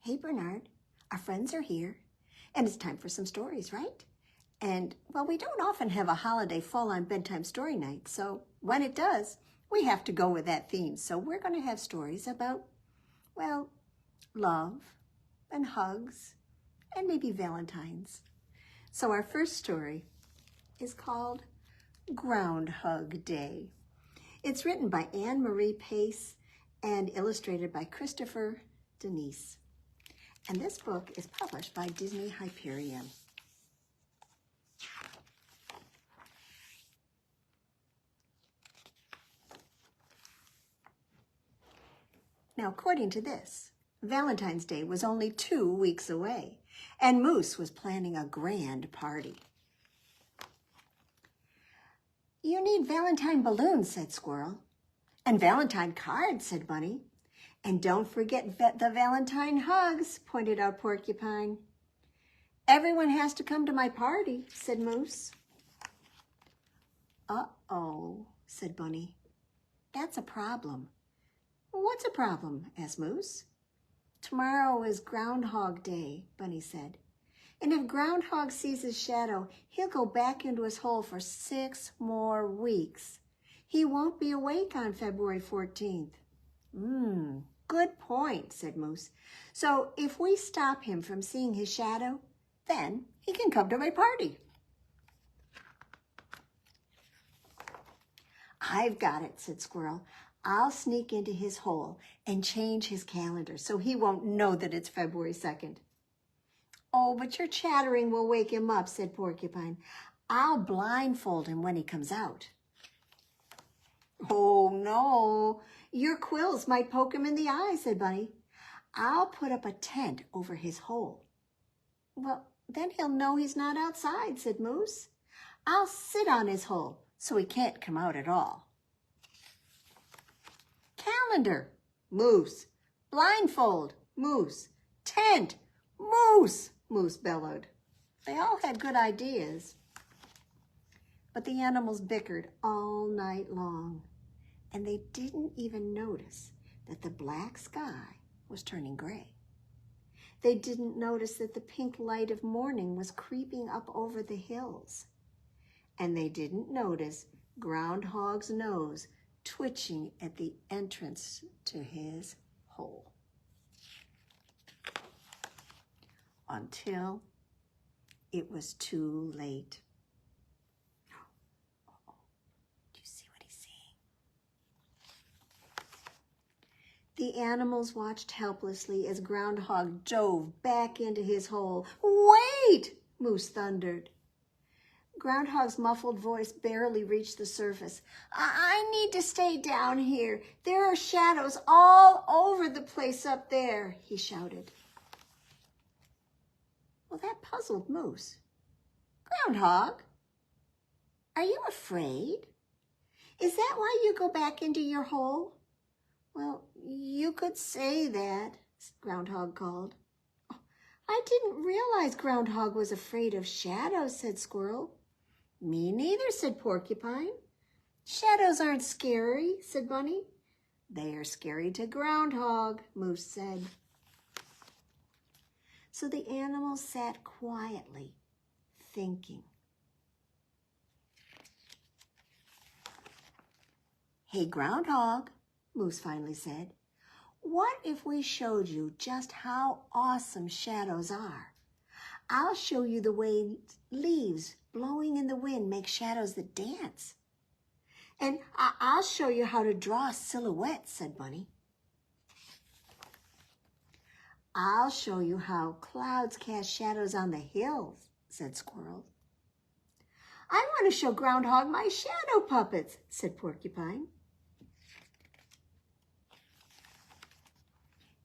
Hey, Bernard, our friends are here, and it's time for some stories, right? And, well, we don't often have a holiday fall on bedtime story night, so when it does, we have to go with that theme. So we're going to have stories about, well, love and hugs and maybe Valentines. So our first story is called Groundhug Day. It's written by Anne Marie Pace and illustrated by Christopher Denise. And this book is published by Disney Hyperion. Now, according to this, Valentine's Day was only 2 weeks away, and Moose was planning a grand party. You need Valentine balloons, said Squirrel. And Valentine cards, said Bunny. And don't forget the Valentine hugs, pointed out Porcupine. Everyone has to come to my party, said Moose. Uh-oh, said Bunny. That's a problem. What's a problem? Asked Moose. Tomorrow is Groundhog Day, Bunny said. And if Groundhog sees his shadow, he'll go back into his hole for 6 more weeks. He won't be awake on February 14th. Good point, said Moose. So if we stop him from seeing his shadow, then he can come to my party. I've got it, said Squirrel. I'll sneak into his hole and change his calendar so he won't know that it's February 2nd. Oh, but your chattering will wake him up, said Porcupine. I'll blindfold him when he comes out. Oh, no, your quills might poke him in the eye, said Bunny. I'll put up a tent over his hole. Well, then he'll know he's not outside, said Moose. I'll sit on his hole so he can't come out at all. Calendar, Moose. Blindfold, Moose. Tent, Moose, Moose bellowed. They all had good ideas. But the animals bickered all night long, and they didn't even notice that the black sky was turning gray. They didn't notice that the pink light of morning was creeping up over the hills. And they didn't notice Groundhog's nose twitching at the entrance to his hole. Until it was too late. Do you see what he's seeing? The animals watched helplessly as Groundhog dove back into his hole. Wait! Moose thundered. Groundhog's muffled voice barely reached the surface. I need to stay down here. There are shadows all over the place up there, he shouted. Well, that puzzled Moose. Groundhog, are you afraid? Is that why you go back into your hole? Well, you could say that, Groundhog called. I didn't realize Groundhog was afraid of shadows, said Squirrel. Me neither, said Porcupine. Shadows aren't scary, said Bunny. They are scary to Groundhog, Moose said. So the animals sat quietly, thinking. Hey, Groundhog, Moose finally said, what if we showed you just how awesome shadows are? I'll show you the way leaves blowing in the wind make shadows that dance. And I'll show you how to draw silhouettes, said Bunny. I'll show you how clouds cast shadows on the hills, said Squirrel. I want to show Groundhog my shadow puppets, said Porcupine.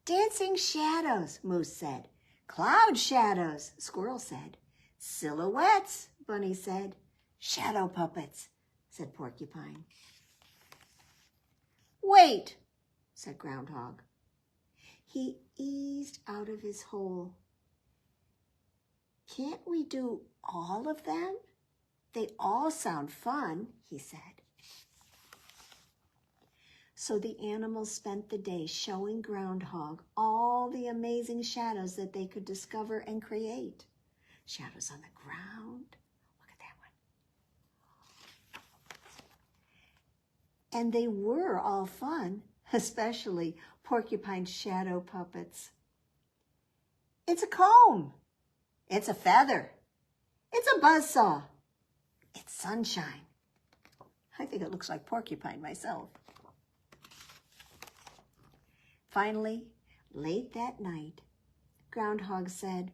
Dancing shadows, Moose said. Cloud shadows, Squirrel said. Silhouettes, Bunny said. Shadow puppets, said Porcupine. Wait, said Groundhog. He eased out of his hole. Can't we do all of them? They all sound fun, he said. So the animals spent the day showing Groundhog all the amazing shadows that they could discover and create. Shadows on the ground. Look at that one. And they were all fun, especially Porcupine's shadow puppets. It's a comb. It's a feather. It's a buzzsaw. It's sunshine. I think it looks like Porcupine myself. Finally, late that night, Groundhog said,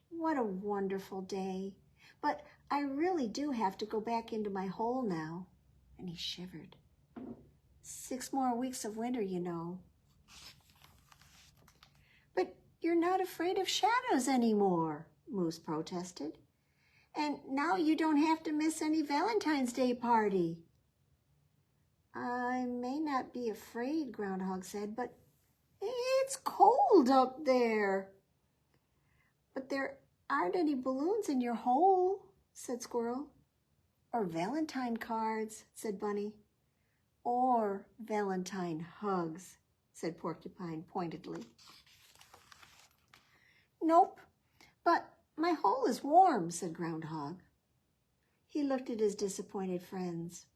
"What a wonderful day, but I really do have to go back into my hole now." And he shivered. 6 more weeks of winter, you know. "But you're not afraid of shadows anymore," Moose protested. "And now you don't have to miss any Valentine's Day party." "I may not be afraid," Groundhog said, "but it's cold up there." "But there aren't any balloons in your hole," said Squirrel. "Or Valentine cards," said Bunny. "Or Valentine hugs," said Porcupine pointedly. "Nope, but my hole is warm," said Groundhog. He looked at his disappointed friends.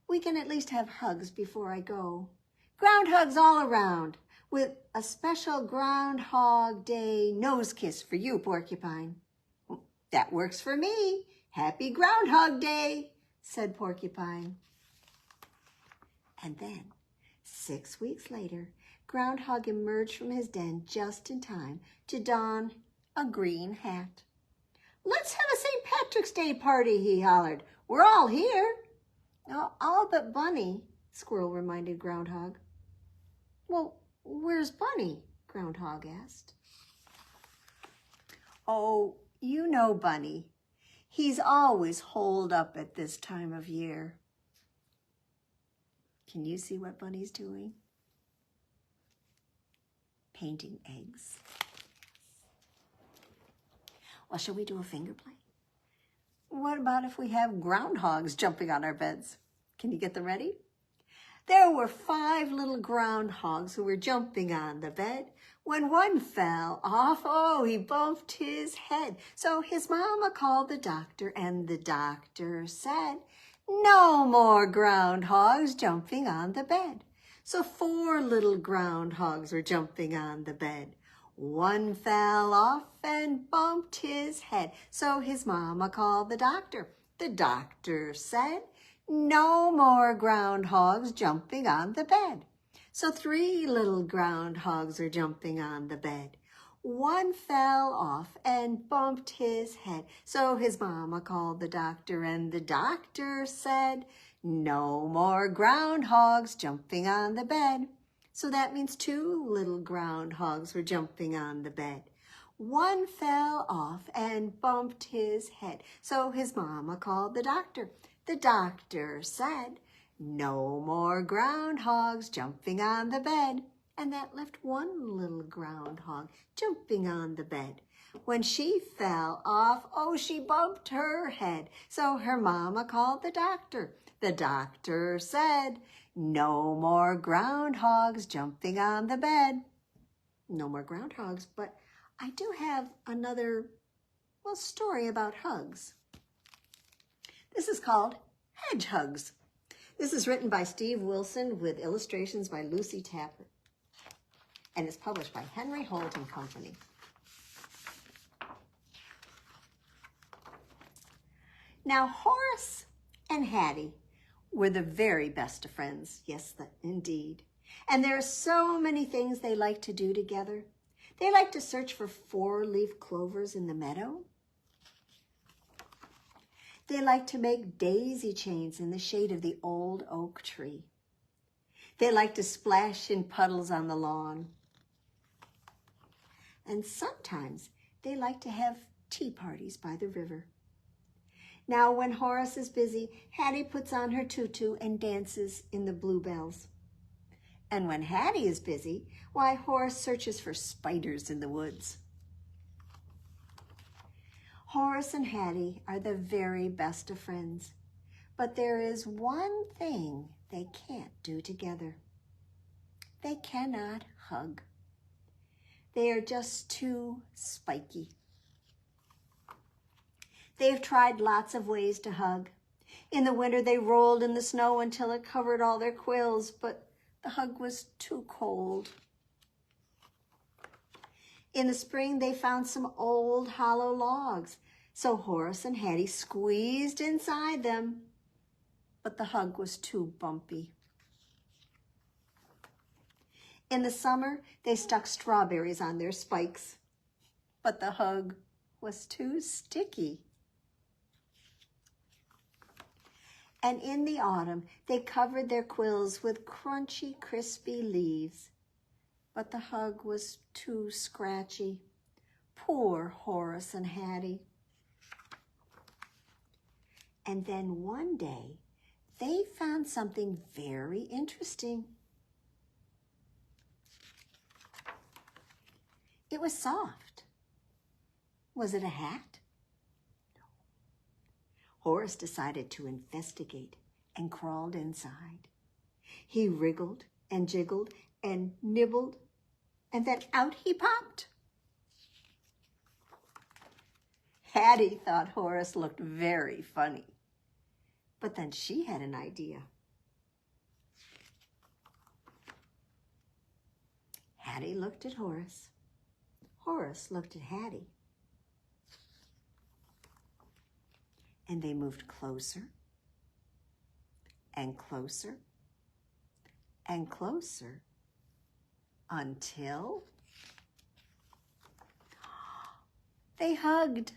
"We can at least have hugs before I go. Groundhugs all around, with a special Groundhog Day nose kiss for you, Porcupine." "That works for me. Happy Groundhog Day," said Porcupine. And then, 6 weeks later, Groundhog emerged from his den just in time to don a green hat. "Let's have a St. Patrick's Day party," he hollered. "We're all here." "Oh, all but Bunny," Squirrel reminded Groundhog. "Well, where's Bunny?" Groundhog asked. "Oh, you know Bunny. He's always holed up at this time of year." Can you see what Bunny's doing? Painting eggs. Well, shall we do a finger play? What about if we have groundhogs jumping on our beds? Can you get them ready? There were 5 little groundhogs who were jumping on the bed. When one fell off, oh, he bumped his head. So his mama called the doctor, and the doctor said, "No more groundhogs jumping on the bed." So 4 little groundhogs were jumping on the bed. One fell off and bumped his head. So his mama called the doctor. The doctor said, "No more groundhogs jumping on the bed." So 3 little groundhogs were jumping on the bed. One fell off and bumped his head. So his mama called the doctor, and the doctor said, "No more groundhogs jumping on the bed." So that means 2 little groundhogs were jumping on the bed. One fell off and bumped his head. So his mama called the doctor. The doctor said, "No more groundhogs jumping on the bed." And that left 1 little groundhog jumping on the bed. When she fell off, oh, she bumped her head. So her mama called the doctor. The doctor said, "No more groundhogs jumping on the bed." No more groundhogs, but I do have another, story about hugs. This is called Hedgehugs. This is written by Steve Wilson with illustrations by Lucy Tapper. And it's published by Henry Holt and Company. Now, Horace and Hattie were the very best of friends. Yes, indeed. And there are so many things they like to do together. They like to search for 4-leaf clovers in the meadow. They like to make daisy chains in the shade of the old oak tree. They like to splash in puddles on the lawn. And sometimes they like to have tea parties by the river. Now, when Horace is busy, Hattie puts on her tutu and dances in the bluebells. And when Hattie is busy, why, Horace searches for spiders in the woods. Horace and Hattie are the very best of friends, but there is one thing they can't do together. they cannot hug. They are just too spiky. They have tried lots of ways to hug. In the winter, they rolled in the snow until it covered all their quills, but the hug was too cold. In the spring, they found some old hollow logs, so Horace and Hattie squeezed inside them, but the hug was too bumpy. In the summer, they stuck strawberries on their spikes, but the hug was too sticky. And in the autumn, they covered their quills with crunchy, crispy leaves, but the hug was too scratchy. Poor Horace and Hattie. And then one day, they found something very interesting. It was soft. Was it a hat? No. Horace decided to investigate and crawled inside. He wriggled and jiggled and nibbled, and then out he popped. Hattie thought Horace looked very funny, but then she had an idea. Hattie looked at Horace. Horace looked at Hattie. And they moved closer and closer and closer until they hugged.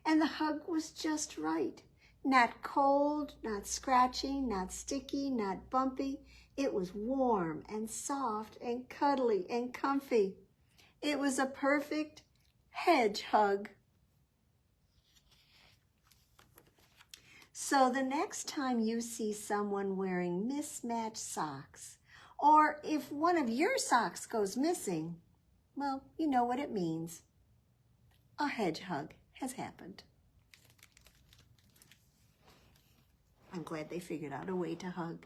And the hug was just right. Not cold, not scratchy, not sticky, not bumpy. It was warm and soft and cuddly and comfy. It was a perfect hedge hug. So the next time you see someone wearing mismatched socks, or if one of your socks goes missing, well, you know what it means. A hedge hug has happened. I'm glad they figured out a way to hug.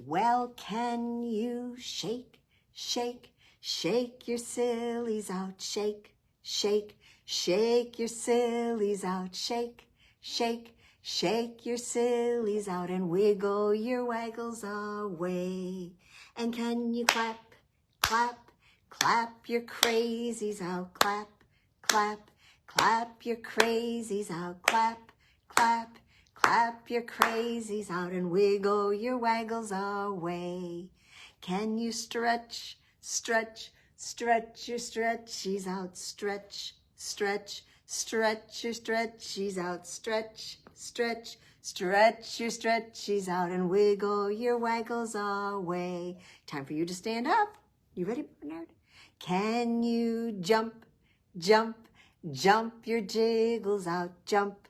Well, can you shake, shake, shake your sillies out? Shake, shake, shake your sillies out. Shake, shake, shake your sillies out and wiggle your waggles away. And can you clap, clap, clap your crazies out? Clap, clap, clap your crazies out. Clap, clap, clap your crazies out and wiggle your waggles away. Can you stretch, stretch, stretch your stretchies out? Stretch, stretch, stretch your stretchies out. Stretch, stretch, stretch your stretchies out and wiggle your waggles away. Time for you to stand up. You ready, Bernard? Can you jump, jump, jump your jiggles out? Jump,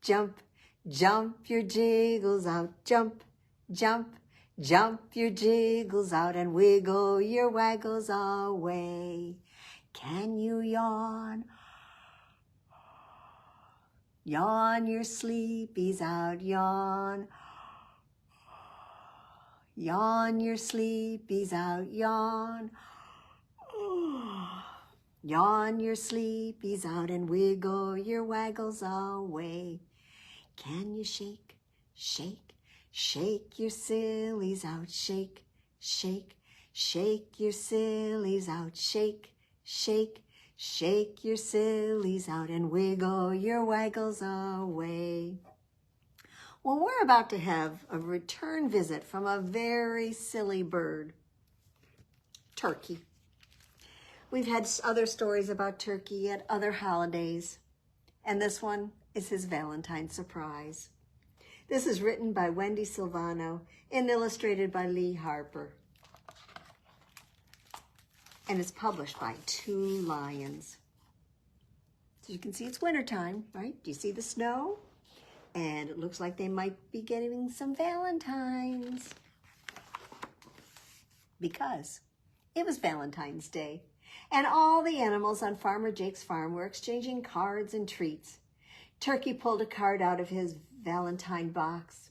jump, jump your jiggles out. Jump, jump, jump your jiggles out and wiggle your waggles away. Can you yawn? Yawn your sleepies out. Yawn. Yawn your sleepies out. Yawn. Yawn your sleepies out and wiggle your waggles away. Can you shake, shake, shake your sillies out? Shake, shake, shake your sillies out. Shake, shake, shake your sillies out and wiggle your waggles away. Well, we're about to have a return visit from a very silly bird, Turkey. We've had other stories about Turkey at other holidays, and this one is his Valentine surprise. This is written by Wendi Silvano and illustrated by Lee Harper. And it's published by Two Lions. So you can see it's wintertime, right? Do you see the snow? And it looks like they might be getting some Valentines, because it was Valentine's Day. And all the animals on Farmer Jake's farm were exchanging cards and treats. Turkey pulled a card out of his Valentine box.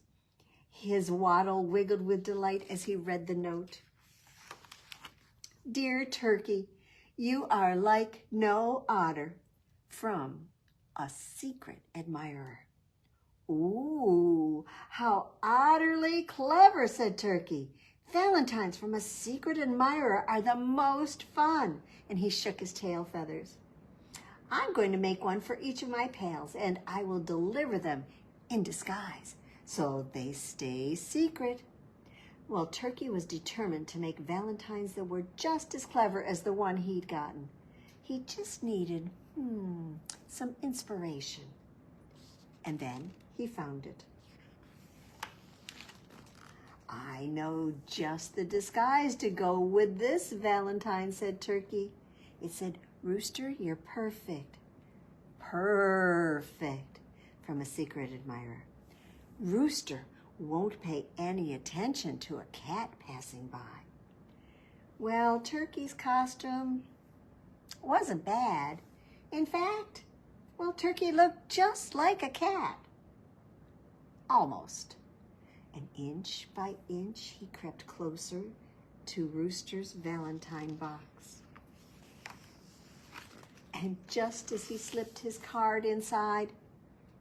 His waddle wiggled with delight as he read the note. Dear Turkey, you are like no otter, from a secret admirer. Ooh, how utterly clever, said Turkey. Valentines from a secret admirer are the most fun. And he shook his tail feathers. I'm going to make one for each of my pals, and I will deliver them in disguise, so they stay secret. Well, Turkey was determined to make valentines that were just as clever as the one he'd gotten. He just needed, some inspiration. And then he found it. I know just the disguise to go with this valentine, said Turkey. It said, Rooster, you're perfect. Perfect, from a secret admirer. Rooster won't pay any attention to a cat passing by. Well, Turkey's costume wasn't bad. In fact, well, Turkey looked just like a cat. Almost. And inch by inch, he crept closer to Rooster's valentine box. And just as he slipped his card inside,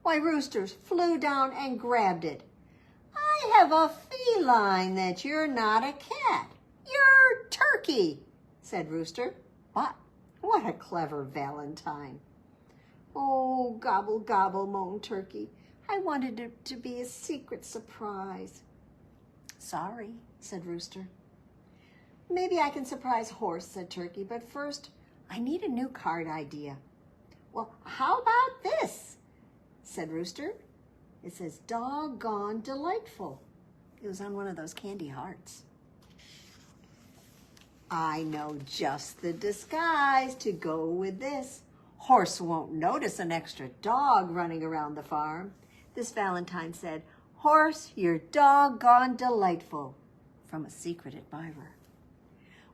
why, Rooster flew down and grabbed it. I have a feeling that you're not a cat. You're Turkey, said Rooster. What a clever valentine. Oh, gobble, gobble, moaned Turkey. I wanted it to be a secret surprise. Sorry, said Rooster. Maybe I can surprise Horse, said Turkey, but first I need a new card idea. Well, how about this, said Rooster. It says, doggone delightful. It was on one of those candy hearts. I know just the disguise to go with this. Horse won't notice an extra dog running around the farm. This valentine said, Horse, you're doggone delightful, from a secret admirer.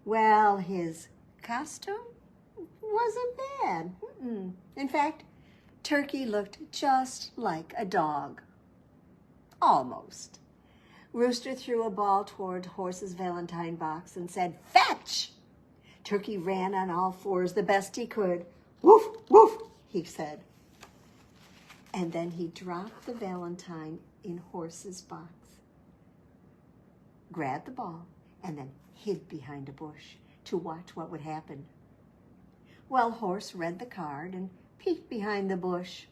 Well, his costume wasn't bad. In fact, Turkey looked just like a dog. Almost. Rooster threw a ball toward Horse's valentine box and said, Fetch! Turkey ran on all fours the best he could. Woof, woof, he said. And then he dropped the valentine in Horse's box, grabbed the ball, and then hid behind a bush to watch what would happen. Well, Horse read the card and peeked behind the bush.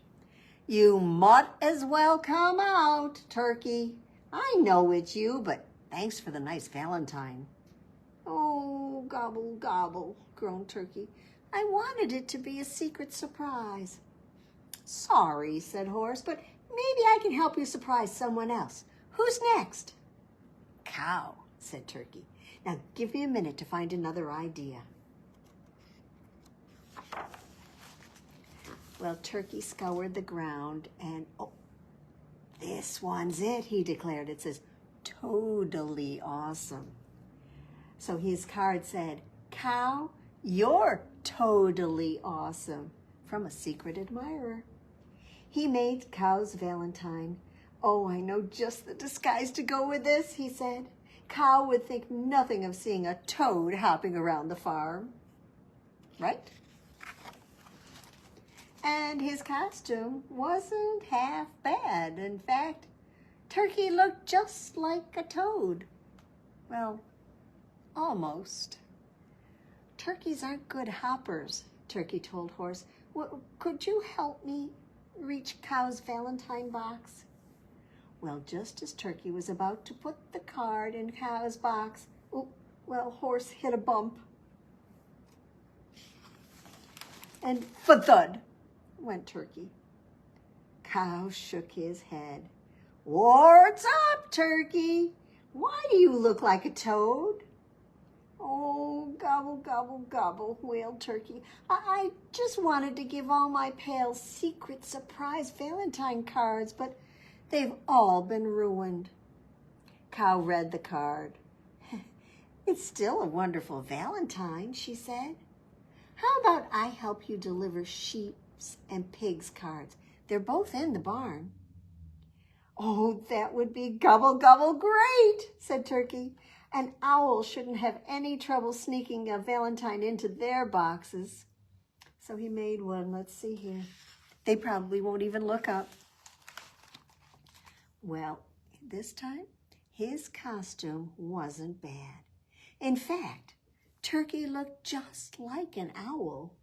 You might as well come out, Turkey. I know it's you, but thanks for the nice valentine. Oh, gobble, gobble, groaned Turkey. I wanted it to be a secret surprise. Sorry, said Horse, but maybe I can help you surprise someone else. Who's next? Cow, said Turkey. Now give me a minute to find another idea. Well, Turkey scoured the ground and, oh, this one's it, he declared. It says, totally awesome. So his card said, Cow, you're totally awesome, from a secret admirer. He made Cow's valentine. Oh, I know just the disguise to go with this, he said. Cow would think nothing of seeing a toad hopping around the farm. Right? And his costume wasn't half bad. In fact, Turkey looked just like a toad. Well, almost. Turkeys aren't good hoppers, Turkey told Horse. Could you help me reach Cow's valentine box? Well, just as Turkey was about to put the card in Cow's box, Horse hit a bump. And thud went Turkey. Cow shook his head. What's up, Turkey? Why do you look like a toad? Oh, gobble, gobble, gobble, wailed Turkey. I just wanted to give all my pals secret surprise valentine cards, but they've all been ruined. Cow read the card. It's still a wonderful valentine, she said. How about I help you deliver sheep's and pig's cards? They're both in the barn. Oh, that would be gobble, gobble great, said Turkey. An owl shouldn't have any trouble sneaking a Valentine into their boxes. So he made one. Let's see here. They probably won't even look up. Well, this time, his costume wasn't bad. In fact, Turkey looked just like an owl.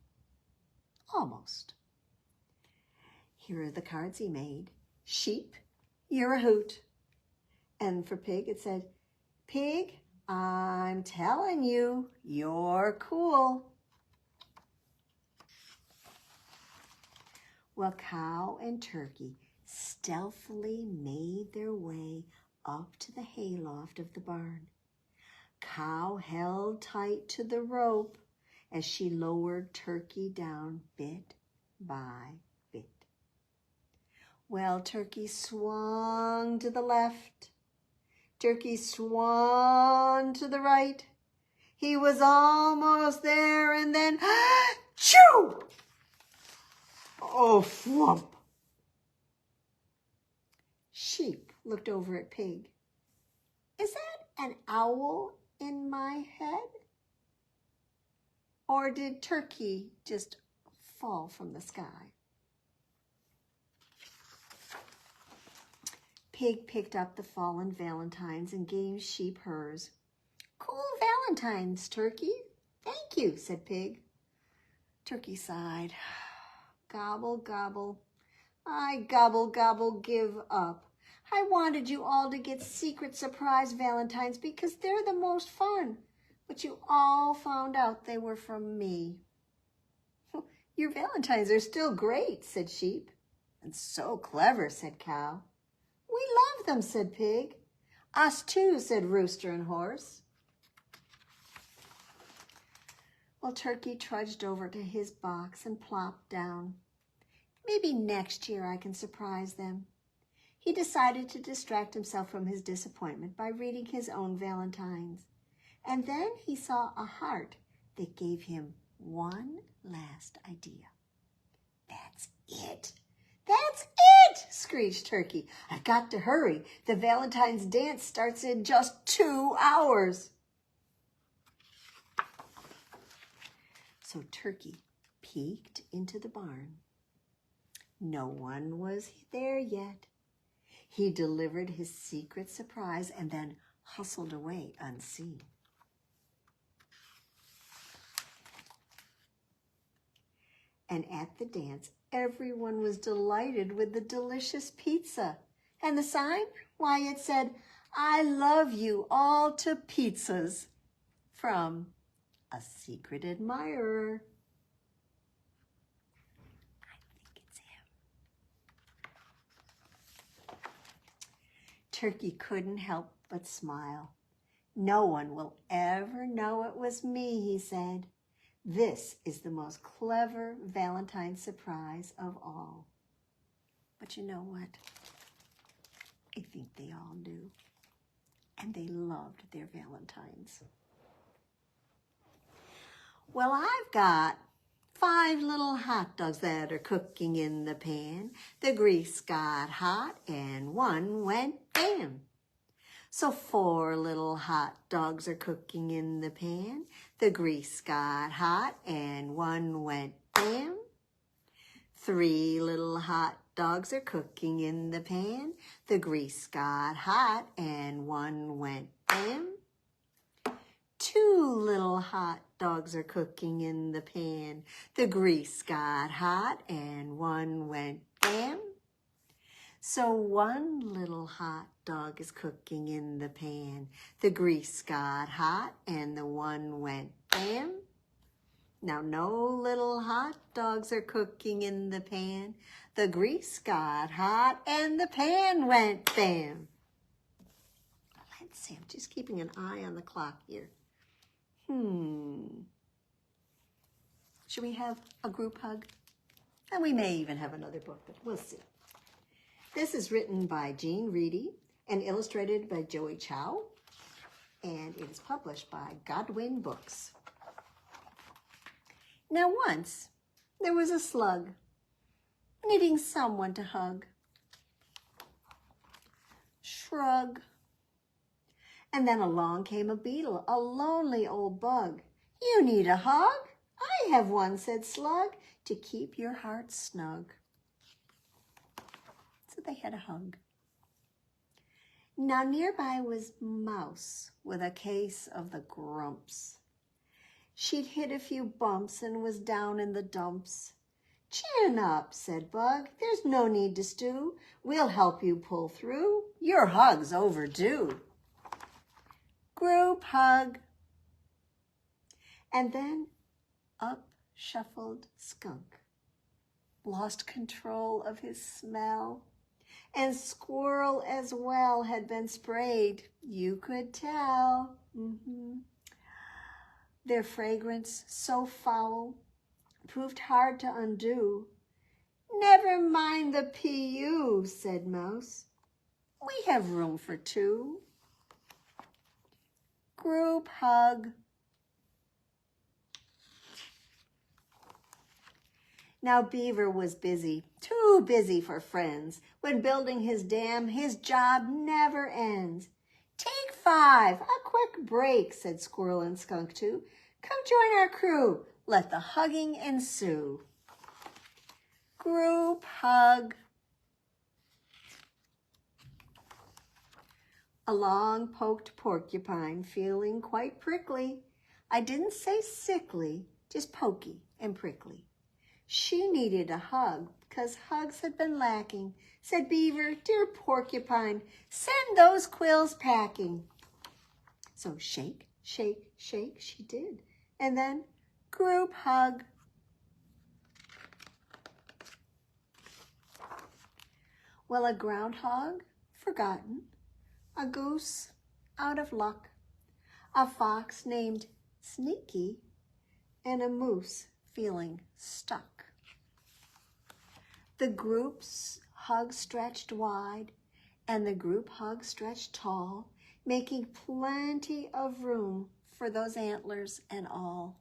Almost. Here are the cards he made. Sheep, you're a hoot. And for Pig, it said, Pig, I'm telling you, you're cool. Well, Cow and Turkey stealthily made their way up to the hayloft of the barn. Cow held tight to the rope as she lowered Turkey down bit by bit. Well, Turkey swung to the left. Turkey swung to the right. He was almost there, and then, achoo! Oh, flump. Sheep looked over at Pig. Is that an owl in my head? Or did Turkey just fall from the sky? Pig picked up the fallen valentines and gave Sheep hers. Cool valentines, Turkey. Thank you, said Pig. Turkey sighed. Gobble, gobble. I gobble, gobble, give up. I wanted you all to get secret surprise valentines because they're the most fun. But you all found out they were from me. Your valentines are still great, said Sheep. And so clever, said Cow. We love them, said Pig. Us too, said Rooster and Horse. Well, Turkey trudged over to his box and plopped down. Maybe next year I can surprise them. He decided to distract himself from his disappointment by reading his own valentines. And then he saw a heart that gave him one last idea. That's it. That's it, screeched Turkey. I've got to hurry. The Valentine's dance starts in just 2 hours. So Turkey peeked into the barn. No one was there yet. He delivered his secret surprise and then hustled away unseen. And at the dance, everyone was delighted with the delicious pizza. And the sign? Why, it said, I love you all to pizzas, from a secret admirer. I think it's him. Turkey couldn't help but smile. No one will ever know it was me, he said. This is the most clever Valentine surprise of all. But you know what? I think they all knew. And they loved their Valentines. Well, I've got 5 little hot dogs that are cooking in the pan. The grease got hot and one went bam. So 4 little hot dogs are cooking in the pan. The grease got hot and one went bam. 3 little hot dogs are cooking in the pan. The grease got hot and one went bam. 2 little hot dogs are cooking in the pan. The grease got hot and one went bam. So 1 little hot dog is cooking in the pan. The grease got hot and the one went bam. Now no little hot dogs are cooking in the pan. The grease got hot and the pan went bam. Let's see, I'm just keeping an eye on the clock here. Should we have a group hug? And we may even have another book, but we'll see. This is written by Jean Reidy and illustrated by Joey Chow, and it is published by Godwin Books. Now once, there was a slug needing someone to hug. Shrug. And then along came a beetle, a lonely old bug. You need a hug? I have one, said Slug, to keep your heart snug. So they had a hug. Now nearby was Mouse with a case of the grumps. She'd hit a few bumps and was down in the dumps. Chin up, said Bug. There's no need to stew. We'll help you pull through. Your hug's overdue. Group hug. And then up shuffled Skunk, lost control of his smell, and Squirrel as well had been sprayed. You could tell. Their fragrance, so foul, proved hard to undo. Never mind the P.U., said Mouse. We have room for two. Group hug. Now Beaver was busy, too busy for friends. When building his dam, his job never ends. Take 5, a quick break, said Squirrel and Skunk too. Come join our crew. Let the hugging ensue. Group hug. Along poked Porcupine, feeling quite prickly. I didn't say sickly, just pokey and prickly. She needed a hug, 'cause hugs had been lacking. Said Beaver, dear Porcupine, send those quills packing. So shake, shake, shake she did, and then group hug. Well, a groundhog, forgotten, a goose, out of luck, a fox named Sneaky, and a moose feeling stuck. The group's hug stretched wide, and the group hug stretched tall, making plenty of room for those antlers and all.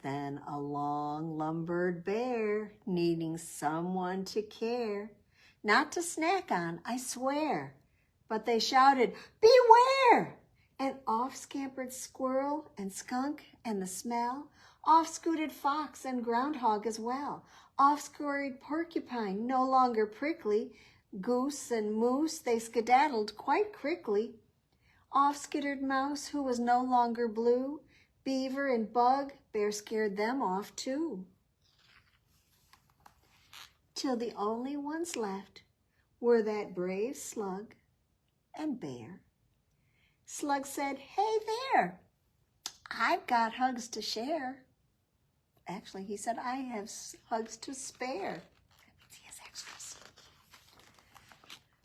Then along lumbered Bear, needing someone to care, not to snack on, I swear, but they shouted, beware! And off scampered Squirrel and Skunk and the smell. Off scooted Fox and Groundhog as well. Off scurried Porcupine, no longer prickly. Goose and Moose, they skedaddled quite quickly. Off skittered Mouse, who was no longer blue. Beaver and Bug, Bear scared them off too. Till the only ones left were that brave Slug and Bear. Slug said, hey there, I've got hugs to share. Actually, he said, I have hugs to spare. That means he has extras.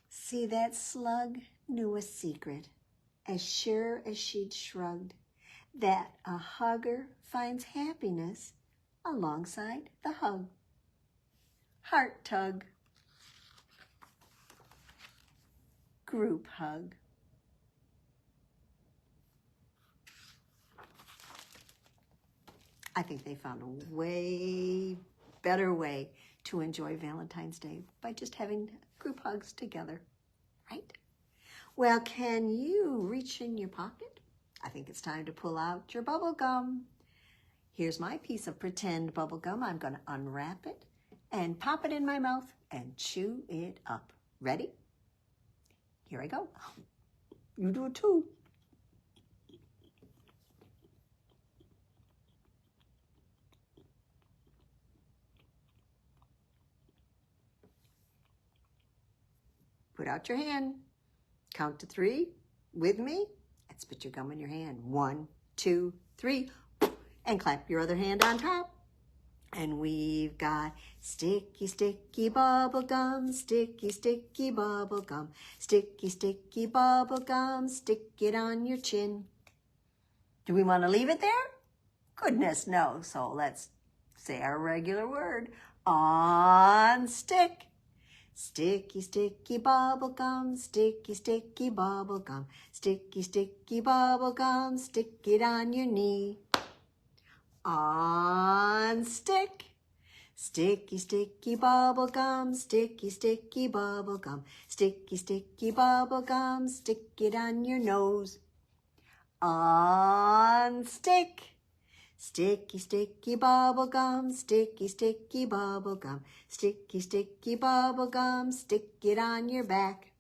See, that Slug knew a secret, as sure as she'd shrugged, that a hugger finds happiness alongside the hug. Heart tug. Group hug. I think they found a way better way to enjoy Valentine's Day by just having group hugs together, right? Well, can you reach in your pocket? I think it's time to pull out your bubble gum. Here's my piece of pretend bubble gum. I'm going to unwrap it and pop it in my mouth and chew it up. Ready? Here I go. You do it too. Put out your hand, count to 3 with me, and spit your gum in your hand. 1, 2, 3, and clap your other hand on top. And we've got sticky, sticky bubble gum, sticky, sticky bubble gum, sticky, sticky bubble gum, stick it on your chin. Do we want to leave it there? Goodness, no. So let's say our regular word, on stick. Sticky, sticky bubble gum, sticky, sticky bubble gum, sticky, sticky bubble gum, stick it on your knee. On stick. Sticky, sticky bubble gum, sticky, sticky bubble gum, sticky, sticky bubble gum, stick it on your nose. On stick. Sticky, sticky bubble gum, sticky, sticky bubble gum, sticky, sticky bubble gum, stick it on your back.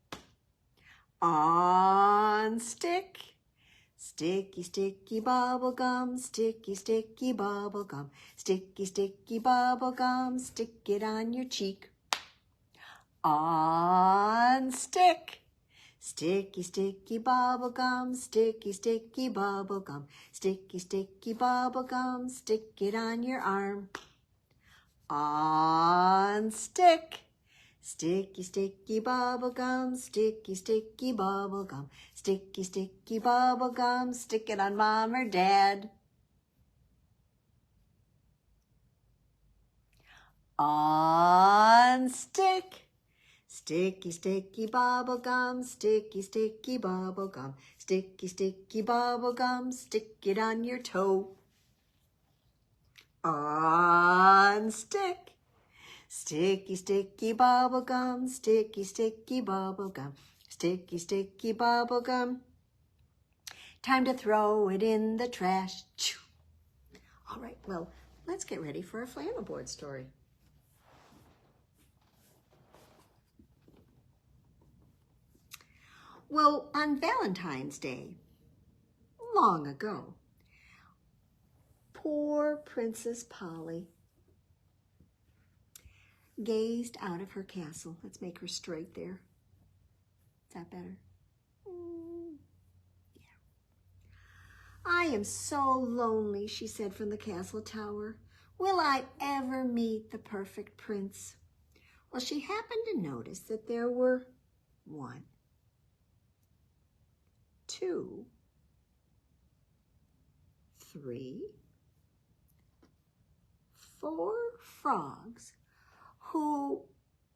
On stick. Sticky, sticky bubble gum, sticky, sticky bubble gum, sticky, sticky bubble gum, stick it on your cheek. On stick. Sticky, sticky bubble gum, sticky, sticky bubble gum, sticky, sticky bubble gum, stick it on your arm. On stick. Sticky, sticky bubble gum, sticky, sticky bubble gum, sticky, sticky bubble gum, stick it on mom or dad. On stick. Sticky, sticky bubble gum, sticky, sticky bubble gum, sticky, sticky bubble gum, stick it on your toe. On stick. Sticky, sticky bubble gum, sticky, sticky bubble gum, sticky, sticky bubble gum. Time to throw it in the trash. All right, well, let's get ready for a flannel board story. Well, on Valentine's Day, long ago, poor Princess Polly gazed out of her castle. Let's make her straight there. Is that better? Yeah. I am so lonely, she said from the castle tower. Will I ever meet the perfect prince? Well, she happened to notice that there were 1, 2, 3, 4 frogs who,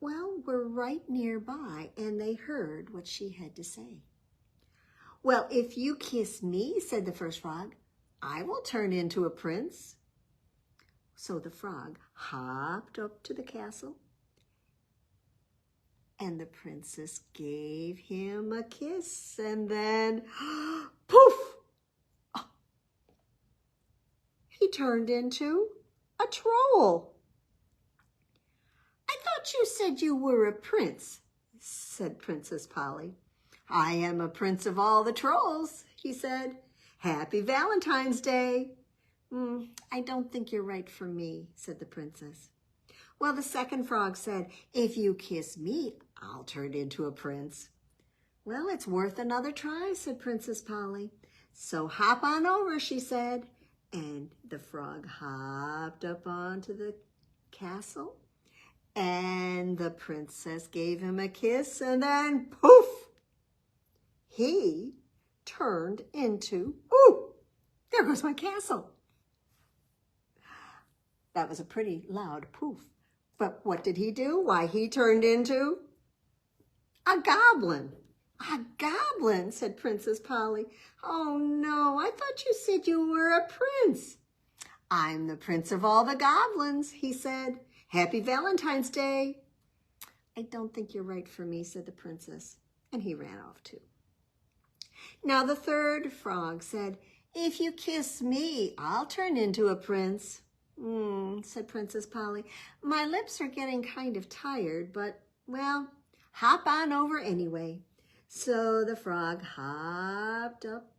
well, were right nearby, and they heard what she had to say. Well, if you kiss me, said the first frog, I will turn into a prince. So the frog hopped up to the castle, and the princess gave him a kiss, and then, poof! Oh, he turned into a troll. I thought you said you were a prince, said Princess Polly. I am a prince of all the trolls, he said. Happy Valentine's Day. I don't think you're right for me, said the princess. Well, the second frog said, if you kiss me, I'll turn into a prince. Well, it's worth another try, said Princess Polly. So hop on over, she said. And the frog hopped up onto the castle, and the princess gave him a kiss, and then poof, he turned into, ooh, there goes my castle. That was a pretty loud poof. But what did he do? Why, he turned into a goblin. A goblin, said Princess Polly. Oh no, I thought you said you were a prince. I'm the prince of all the goblins, he said. Happy Valentine's Day. I don't think you're right for me, said the princess. And he ran off too. Now the third frog said, if you kiss me, I'll turn into a prince. Said Princess Polly. My lips are getting kind of tired, but, well, hop on over anyway. So the frog hopped up,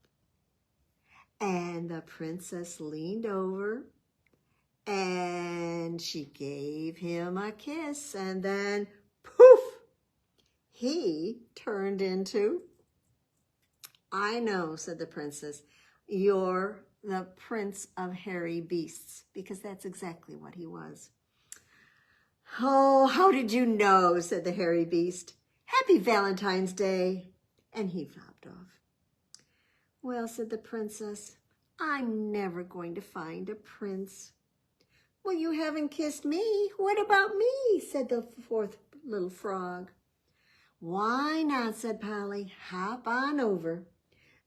and the princess leaned over, and she gave him a kiss, and then, poof, he turned into, I know, said the princess, you're the prince of hairy beasts, because that's exactly what he was. Oh, how did you know, said the hairy beast. Happy Valentine's Day. And he hopped off. Well, said the princess, I'm never going to find a prince. Well, you haven't kissed me. What about me, said the fourth little frog. Why not, said Polly. Hop on over.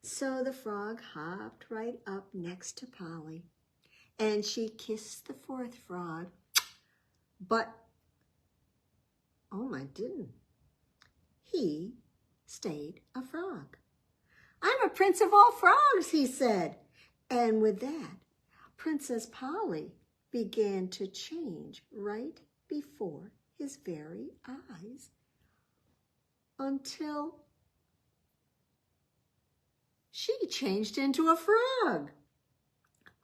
So the frog hopped right up next to Polly, and she kissed the fourth frog But, oh my, didn't. He stayed a frog. I'm a prince of all frogs, he said. And with that, Princess Polly began to change right before his very eyes until she changed into a frog.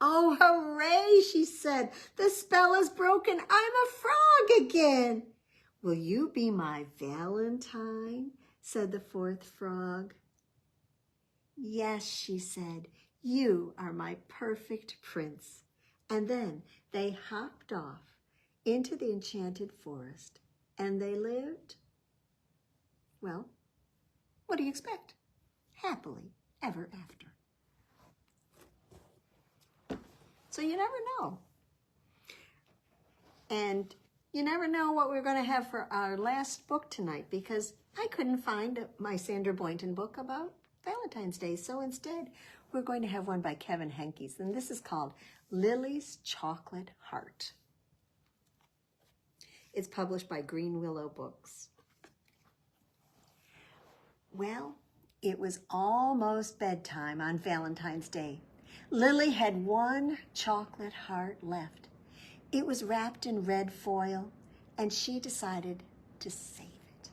Oh, hooray, she said. The spell is broken. I'm a frog again. Will you be my Valentine? Said the fourth frog. Yes, she said, you are my perfect prince. And then they hopped off into the enchanted forest, and they lived, well, what do you expect? Happily ever after. So you never know. And you never know what we're going to have for our last book tonight, because I couldn't find my Sandra Boynton book about Valentine's Day. So instead, we're going to have one by Kevin Henkes, and this is called Lilly's Chocolate Heart. It's published by Greenwillow Books. Well, it was almost bedtime on Valentine's Day. Lilly had one chocolate heart left. It was wrapped in red foil, and she decided to save it.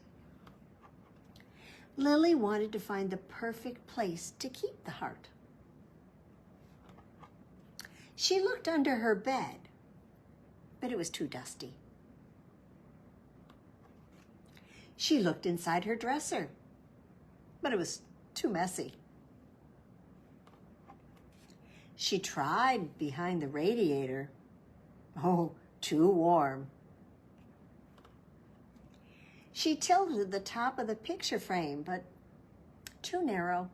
Lilly wanted to find the perfect place to keep the heart. She looked under her bed, but it was too dusty. She looked inside her dresser, but it was too messy. She tried behind the radiator. Oh, too warm. She tilted the top of the picture frame, but too narrow.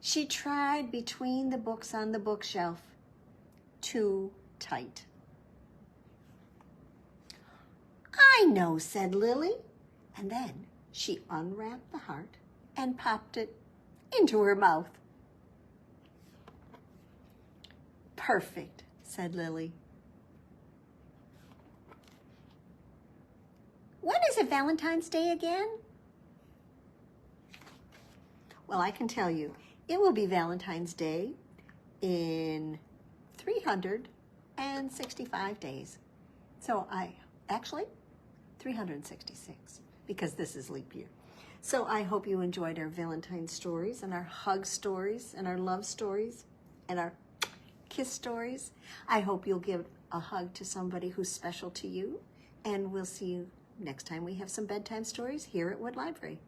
She tried between the books on the bookshelf. Too tight. I know, said Lilly. And then she unwrapped the heart and popped it into her mouth. Perfect, said Lilly. When is it Valentine's Day again? Well, I can tell you, it will be Valentine's Day in 365 days. So actually, 366, because this is leap year. So I hope you enjoyed our Valentine stories and our hug stories and our love stories and our kiss stories. I hope you'll give a hug to somebody who's special to you, and we'll see you next time we have some bedtime stories here at Wood Library.